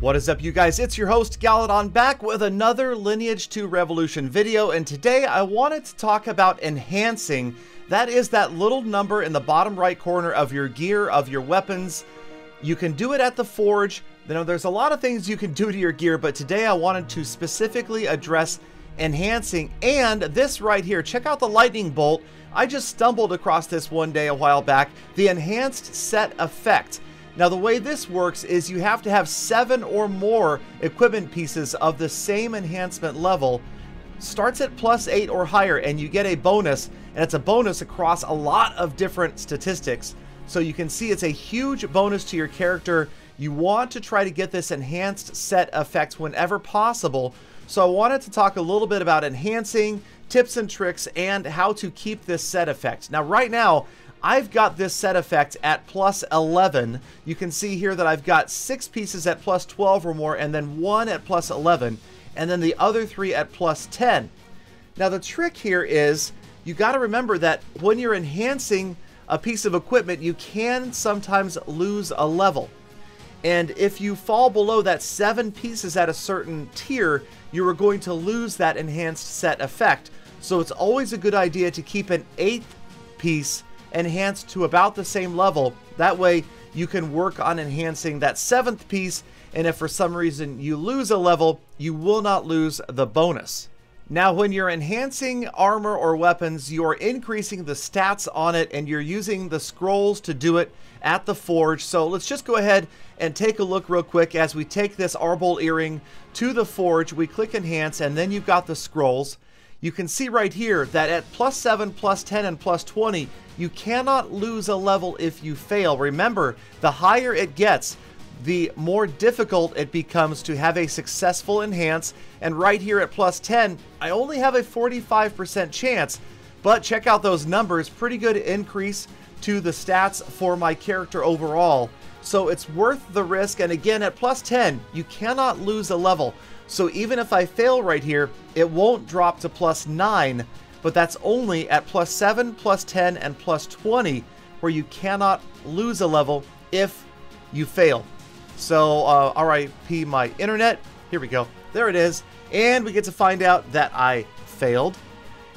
What is up, you guys? It's your host Galadon back with another Lineage 2 Revolution video, and today I wanted to talk about enhancing. That is that little number in the bottom right corner of your gear, of your weapons. You can do it at the forge. You know, there's a lot of things you can do to your gear, but today I wanted to specifically address enhancing. And this right here, check out the lightning bolt. I just stumbled across this one day a while back, the enhanced set effect. Now the way this works is you have to have 7 or more equipment pieces of the same enhancement level. Starts at +8 or higher, and you get a bonus, and it's a bonus across a lot of different statistics. So you can see it's a huge bonus to your character. You want to try to get this enhanced set effect whenever possible. So I wanted to talk a little bit about enhancing, tips and tricks, and how to keep this set effect. Now right now, I've got this set effect at +11. You can see here that I've got 6 pieces at +12 or more, and then 1 at +11, and then the other 3 at +10. Now the trick here is you got to remember that when you're enhancing a piece of equipment, you can sometimes lose a level. And if you fall below that 7 pieces at a certain tier, you are going to lose that enhanced set effect. So it's always a good idea to keep an 8th piece enhanced to about the same level. That way you can work on enhancing that 7th piece, and if for some reason you lose a level, you will not lose the bonus. Now when you're enhancing armor or weapons, you're increasing the stats on it, and you're using the scrolls to do it at the forge. So let's just go ahead and take a look real quick as we take this Arbol earring to the forge. We click enhance, and then you've got the scrolls. You can see right here that at +7, +10, and +20, you cannot lose a level if you fail. Remember, the higher it gets, the more difficult it becomes to have a successful enhance. And right here at +10, I only have a 45% chance, but check out those numbers. Pretty good increase to the stats for my character overall. So it's worth the risk. And again, at +10, you cannot lose a level. So even if I fail right here, it won't drop to +9, but that's only at +7, +10, and +20, where you cannot lose a level if you fail. So RIP my internet. Here we go. There it is. And we get to find out that I failed,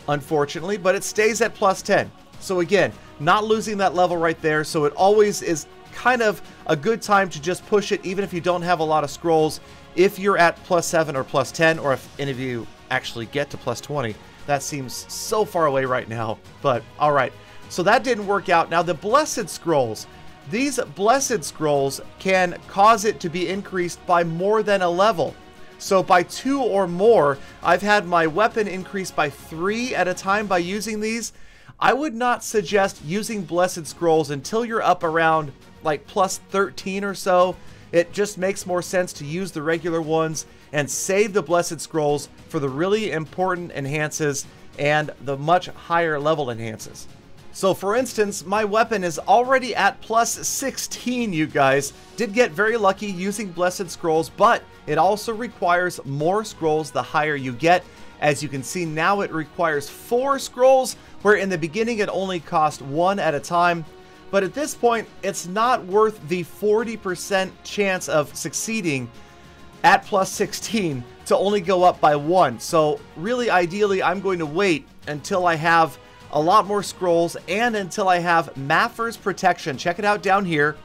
unfortunately, but it stays at +10. So again, not losing that level right there. So it always is kind of a good time to just push it, even if you don't have a lot of scrolls. If you're at +7 or +10, or if any of you actually get to +20, that seems so far away right now, but all right. So that didn't work out. Now the Blessed Scrolls, these Blessed Scrolls can cause it to be increased by more than a level. So by 2 or more, I've had my weapon increased by 3 at a time by using these. I would not suggest using Blessed Scrolls until you're up around like +13 or so. It just makes more sense to use the regular ones and save the Blessed Scrolls for the really important enhances and the much higher level enhances. So for instance, my weapon is already at +16, you guys. Did get very lucky using Blessed Scrolls, but it also requires more scrolls the higher you get. As you can see now, it requires 4 scrolls, where in the beginning it only cost 1 at a time. But at this point, it's not worth the 40% chance of succeeding at +16 to only go up by 1. So really, ideally, I'm going to wait until I have a lot more scrolls and until I have Maffer's Protection. Check it out down here.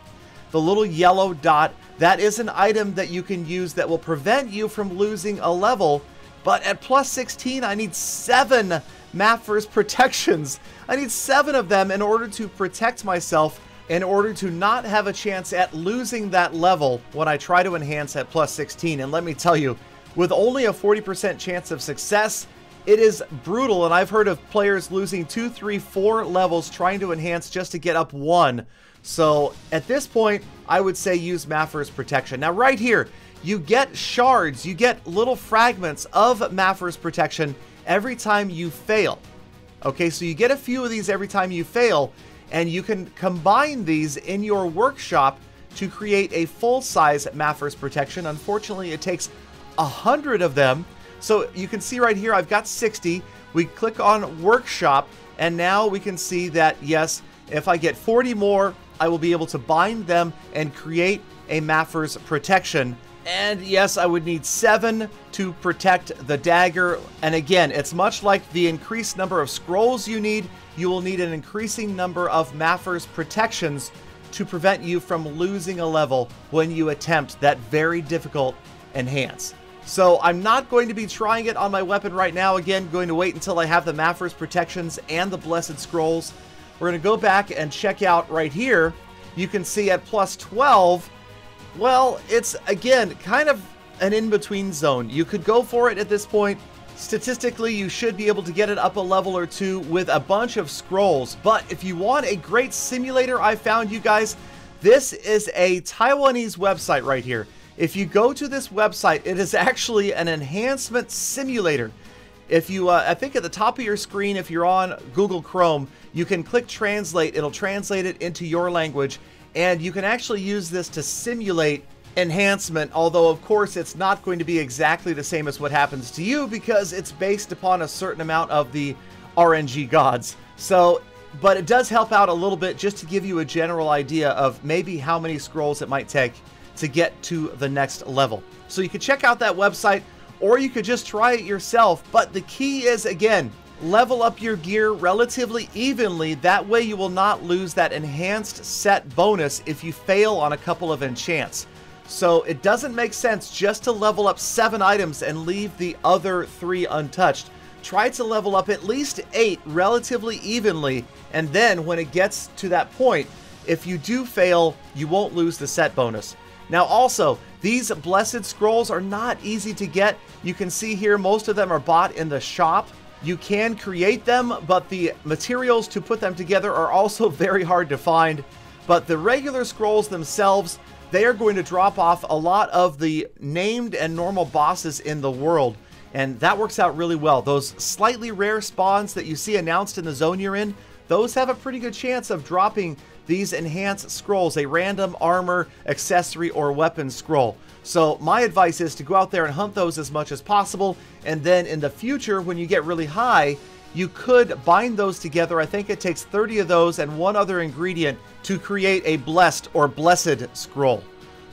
The little yellow dot, that is an item that you can use that will prevent you from losing a level. But at +16, I need 7 Maffer's Protections. I need 7 of them in order to protect myself, in order to not have a chance at losing that level when I try to enhance at +16. And let me tell you, with only a 40% chance of success, it is brutal. And I've heard of players losing 2, 3, 4 levels trying to enhance just to get up 1. So at this point, I would say use Maffer's Protection. Now right here, you get shards, you get little fragments of Maffer's Protection every time you fail. Okay, so you get a few of these every time you fail, and you can combine these in your workshop to create a full-size Maffer's Protection. Unfortunately, it takes 100 of them. So you can see right here, I've got 60. We click on workshop, and now we can see that, yes, if I get 40 more, I will be able to bind them and create a Maffer's Protection. And yes, I would need 7 to protect the dagger. And again, it's much like the increased number of scrolls you need. You will need an increasing number of Maffer's protections to prevent you from losing a level when you attempt that very difficult enhance. So I'm not going to be trying it on my weapon right now. Again, going to wait until I have the Maffer's protections and the Blessed Scrolls. We're going to go back and check out right here. You can see at plus 12, well, it's again kind of an in-between zone. You could go for it at this point. Statistically, you should be able to get it up a level or two with a bunch of scrolls. But if you want a great simulator, I found, you guys, this is a Taiwanese website right here. If you go to this website, it is actually an enhancement simulator. If you, I think at the top of your screen, if you're on Google Chrome, you can click translate. It'll translate it into your language, and you can actually use this to simulate enhancement, although of course it's not going to be exactly the same as what happens to you because it's based upon a certain amount of the RNG gods. So, but it does help out a little bit just to give you a general idea of maybe how many scrolls it might take to get to the next level. So you could check out that website, or you could just try it yourself. But the key is, again, level up your gear relatively evenly. That way you will not lose that enhanced set bonus if you fail on a couple of enchants. So it doesn't make sense just to level up 7 items and leave the other 3 untouched. Try to level up at least 8 relatively evenly, and then when it gets to that point, if you do fail, you won't lose the set bonus. Now also, these Blessed Scrolls are not easy to get. You can see here most of them are bought in the shop. You can create them, but the materials to put them together are also very hard to find. But the regular scrolls themselves, they are going to drop off a lot of the named and normal bosses in the world, and that works out really well. Those slightly rare spawns that you see announced in the zone you're in, those have a pretty good chance of dropping these enhanced scrolls, a random armor, accessory, or weapon scroll. So my advice is to go out there and hunt those as much as possible, and then in the future, when you get really high, you could bind those together. I think it takes 30 of those and one other ingredient to create a blessed or blessed scroll.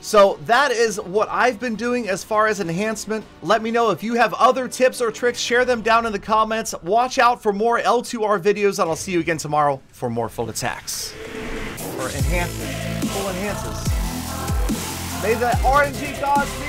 So that is what I've been doing as far as enhancement. Let me know if you have other tips or tricks. Share them down in the comments. Watch out for more L2R videos, and I'll see you again tomorrow for more full attacks. Or enhances. Full enhances. May the RNG gods be